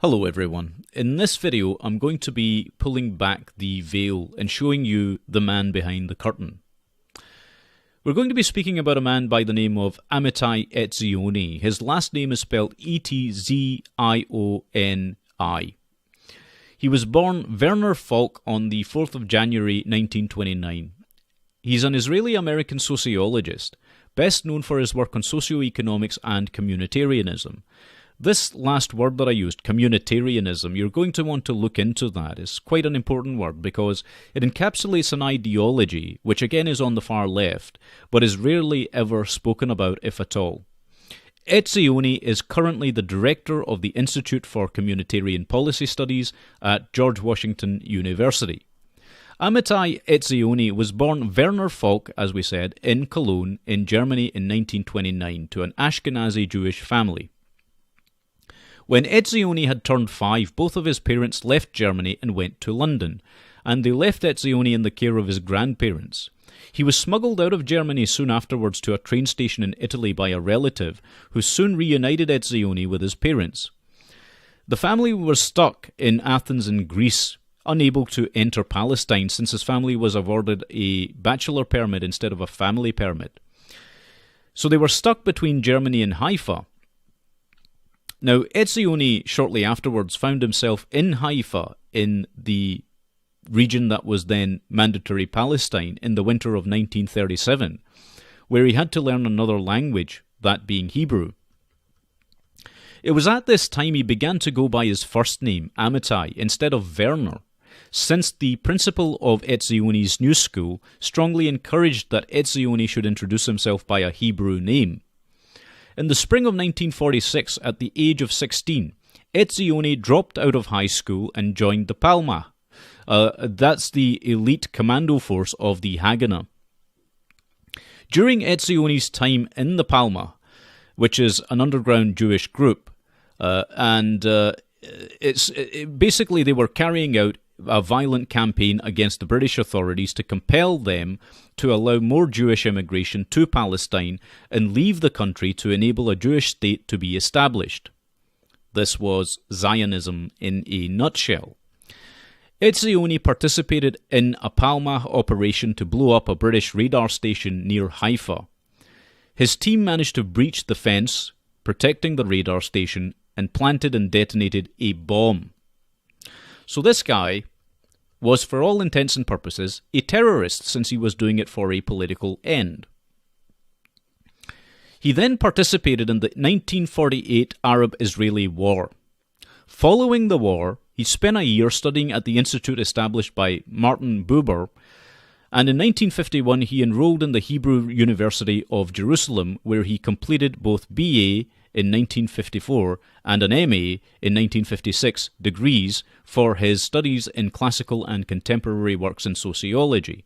Hello everyone. In this video I'm going to be pulling back the veil and showing you the man behind the curtain. We're going to be speaking about a man by the name of Amitai Etzioni. His last name is spelled Etzioni. He was born Werner Falk on the 4th of January 1929. He's an Israeli-American sociologist, best known for his work on socioeconomics and communitarianism. This last word that I used, communitarianism, you're going to want to look into that. It's quite an important word because it encapsulates an ideology, which again is on the far left, but is rarely ever spoken about, if at all. Etzioni is currently the director of the Institute for Communitarian Policy Studies at George Washington University. Amitai Etzioni was born Werner Falk, as we said, in Cologne, in Germany in 1929 to an Ashkenazi Jewish family. When Etzioni had turned 5, both of his parents left Germany and went to London, and they left Etzioni in the care of his grandparents. He was smuggled out of Germany soon afterwards to a train station in Italy by a relative, who soon reunited Etzioni with his parents. The family was stuck in Athens in Greece, unable to enter Palestine since his family was awarded a bachelor permit instead of a family permit. So they were stuck between Germany and Haifa. Now, Etzioni shortly afterwards found himself in Haifa, in the region that was then Mandatory Palestine, in the winter of 1937, where he had to learn another language, that being Hebrew. It was at this time he began to go by his first name, Amitai, instead of Werner, since the principal of Etzioni's new school strongly encouraged that Etzioni should introduce himself by a Hebrew name. In the spring of 1946, at the age of 16, Etzioni dropped out of high school and joined the Palmach. That's the elite commando force of the Haganah. During Etzioni's time in the Palmach, which is an underground Jewish group, basically they were carrying out a violent campaign against the British authorities to compel them to allow more Jewish immigration to Palestine and leave the country to enable a Jewish state to be established. This was Zionism in a nutshell. Etzioni participated in a Palmach operation to blow up a British radar station near Haifa. His team managed to breach the fence protecting the radar station and planted and detonated a bomb. So this guy was, for all intents and purposes, a terrorist since he was doing it for a political end. He then participated in the 1948 Arab-Israeli War. Following the war, he spent a year studying at the institute established by Martin Buber, and in 1951 he enrolled in the Hebrew University of Jerusalem, where he completed both BA in 1954 and an MA in 1956 degrees for his studies in classical and contemporary works in sociology.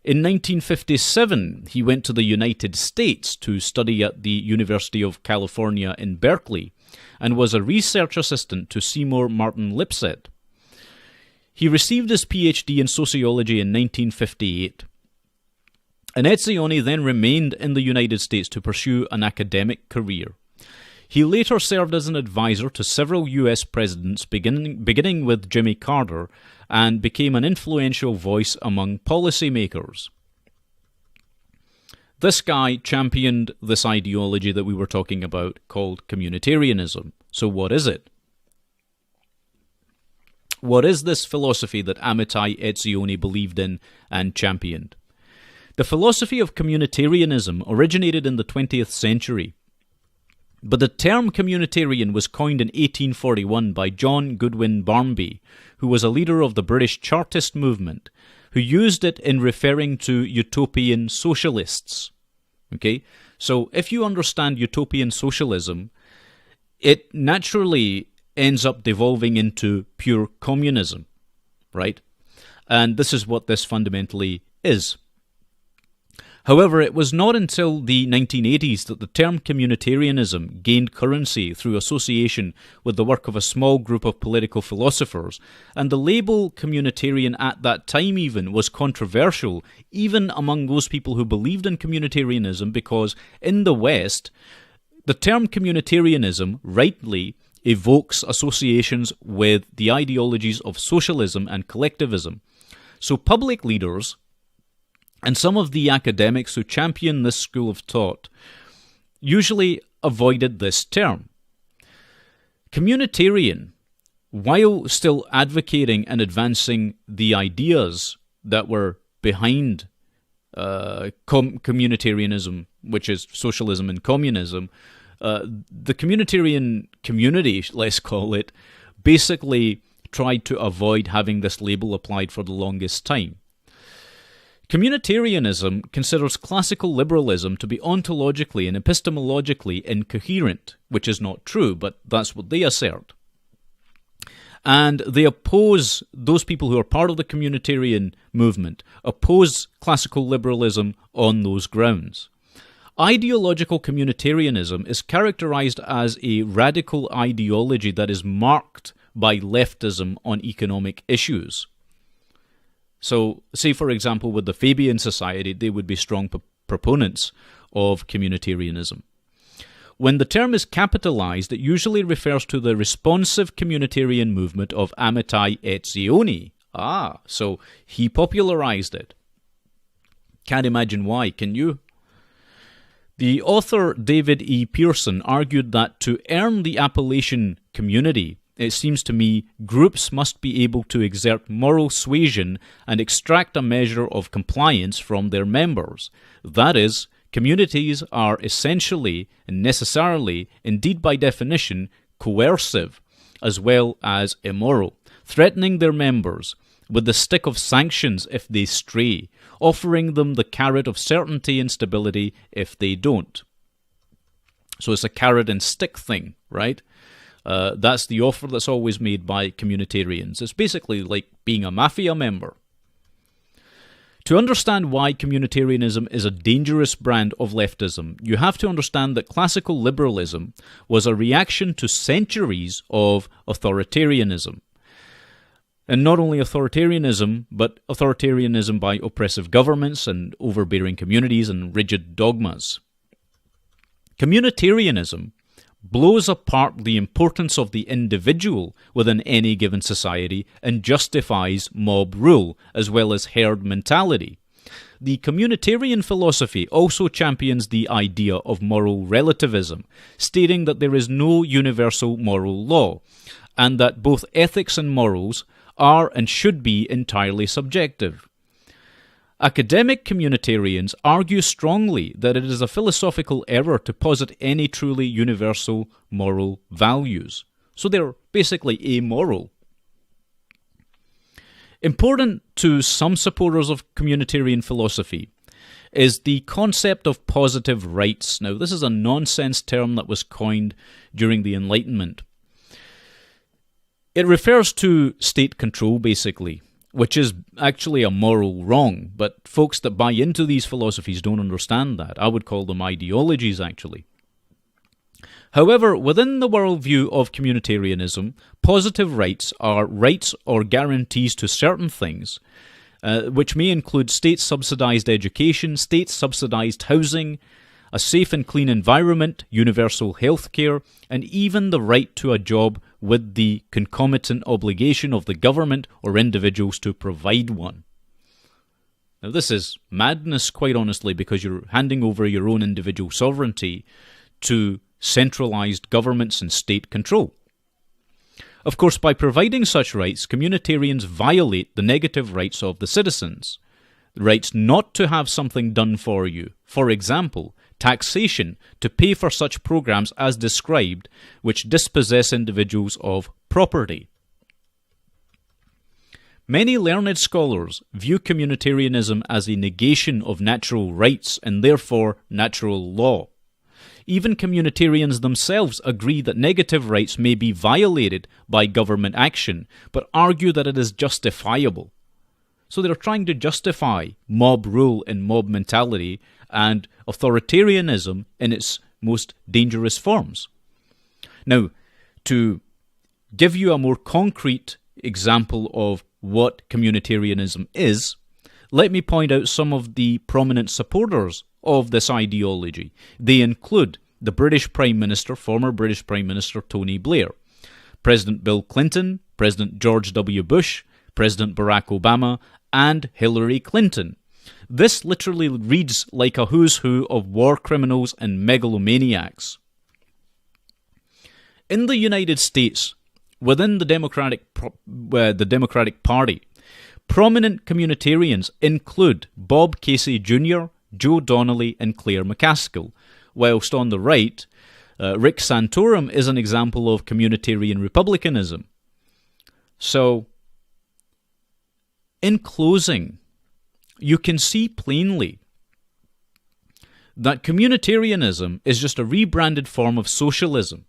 In 1957, he went to the United States to study at the University of California in Berkeley and was a research assistant to Seymour Martin Lipset. He received his PhD in sociology in 1958. And Etzioni then remained in the United States to pursue an academic career. He later served as an advisor to several U.S. presidents, beginning with Jimmy Carter, and became an influential voice among policymakers. This guy championed this ideology that we were talking about called communitarianism. So what is it? What is this philosophy that Amitai Etzioni believed in and championed? The philosophy of communitarianism originated in the 20th century, but the term communitarian was coined in 1841 by John Goodwin Barmby, who was a leader of the British Chartist movement, who used it in referring to utopian socialists. Okay, so if you understand utopian socialism, it naturally ends up devolving into pure communism, right? And this is what this fundamentally is. However, it was not until the 1980s that the term communitarianism gained currency through association with the work of a small group of political philosophers, and the label communitarian at that time even was controversial, even among those people who believed in communitarianism, because in the West, the term communitarianism, rightly, evokes associations with the ideologies of socialism and collectivism. So public leaders and some of the academics who champion this school of thought usually avoided this term. Communitarian, while still advocating and advancing the ideas that were behind communitarianism, which is socialism and communism, the communitarian community, let's call it, basically tried to avoid having this label applied for the longest time. Communitarianism considers classical liberalism to be ontologically and epistemologically incoherent, which is not true, but that's what they assert. And they oppose, those people who are part of the communitarian movement, oppose classical liberalism on those grounds. Ideological communitarianism is characterized as a radical ideology that is marked by leftism on economic issues. So, say for example, with the Fabian Society, they would be strong proponents of communitarianism. When the term is capitalized, it usually refers to the responsive communitarian movement of Amitai Etzioni. So he popularized it. Can't imagine why, can you? The author David E. Pearson argued that to earn the appellation community, it seems to me, groups must be able to exert moral suasion and extract a measure of compliance from their members. That is, communities are essentially and necessarily, indeed by definition, coercive, as well as immoral, threatening their members with the stick of sanctions if they stray, offering them the carrot of certainty and stability if they don't. So it's a carrot and stick thing, right? That's the offer that's always made by communitarians. It's basically like being a mafia member. To understand why communitarianism is a dangerous brand of leftism, you have to understand that classical liberalism was a reaction to centuries of authoritarianism. And not only authoritarianism, but authoritarianism by oppressive governments and overbearing communities and rigid dogmas. Communitarianism blows apart the importance of the individual within any given society and justifies mob rule as well as herd mentality. The communitarian philosophy also champions the idea of moral relativism, stating that there is no universal moral law, and that both ethics and morals are and should be entirely subjective. Academic communitarians argue strongly that it is a philosophical error to posit any truly universal moral values. So they're basically amoral. Important to some supporters of communitarian philosophy is the concept of positive rights. Now, this is a nonsense term that was coined during the Enlightenment. It refers to state control, basically, which is actually a moral wrong, but folks that buy into these philosophies don't understand that. I would call them ideologies, actually. However, within the worldview of communitarianism, positive rights are rights or guarantees to certain things, which may include state-subsidized education, state-subsidized housing, a safe and clean environment, universal health care, and even the right to a job with the concomitant obligation of the government or individuals to provide one. Now, this is madness, quite honestly, because you're handing over your own individual sovereignty to centralized governments and state control. Of course, by providing such rights, communitarians violate the negative rights of the citizens. The rights not to have something done for you. For example, taxation to pay for such programs as described, which dispossess individuals of property. Many learned scholars view communitarianism as a negation of natural rights and therefore natural law. Even communitarians themselves agree that negative rights may be violated by government action, but argue that it is justifiable. So they're trying to justify mob rule and mob mentality and authoritarianism in its most dangerous forms. Now, to give you a more concrete example of what communitarianism is, let me point out some of the prominent supporters of this ideology. They include the British Prime Minister, former British Prime Minister Tony Blair, President Bill Clinton, President George W. Bush, President Barack Obama, and Hillary Clinton. This literally reads like a who's who of war criminals and megalomaniacs. In the United States, within the Democratic Party, prominent communitarians include Bob Casey Jr., Joe Donnelly, and Claire McCaskill, whilst on the right, Rick Santorum is an example of communitarian republicanism. So, in closing, you can see plainly that communitarianism is just a rebranded form of socialism.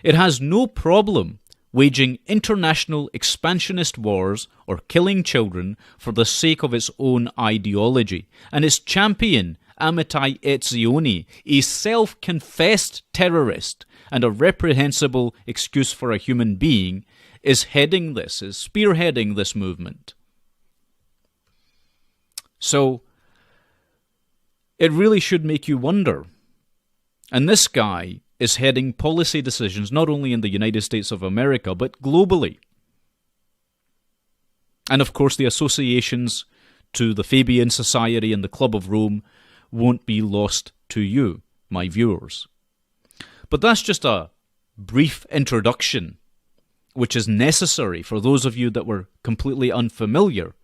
It has no problem waging international expansionist wars or killing children for the sake of its own ideology. And its champion, Amitai Etzioni, a self-confessed terrorist and a reprehensible excuse for a human being, is spearheading this movement. So, it really should make you wonder. And this guy is heading policy decisions not only in the United States of America, but globally. And of course, the associations to the Fabian Society and the Club of Rome won't be lost to you, my viewers. But that's just a brief introduction, which is necessary for those of you that were completely unfamiliar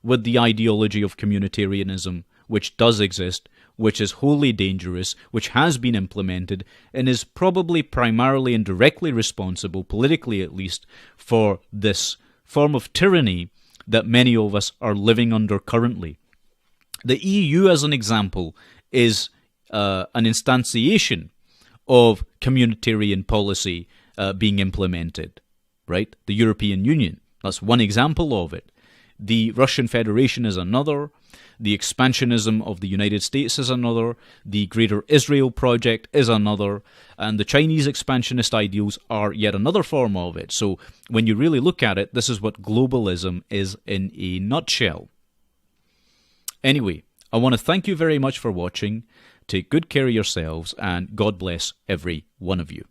with the ideology of communitarianism, which does exist, which is wholly dangerous, which has been implemented, and is probably primarily and directly responsible, politically at least, for this form of tyranny that many of us are living under currently. The EU, as an example, is an instantiation of communitarian policy being implemented, right? The European Union, that's one example of it. The Russian Federation is another. The expansionism of the United States is another. The Greater Israel Project is another. And the Chinese expansionist ideals are yet another form of it. So when you really look at it, this is what globalism is in a nutshell. Anyway, I want to thank you very much for watching. Take good care of yourselves, and God bless every one of you.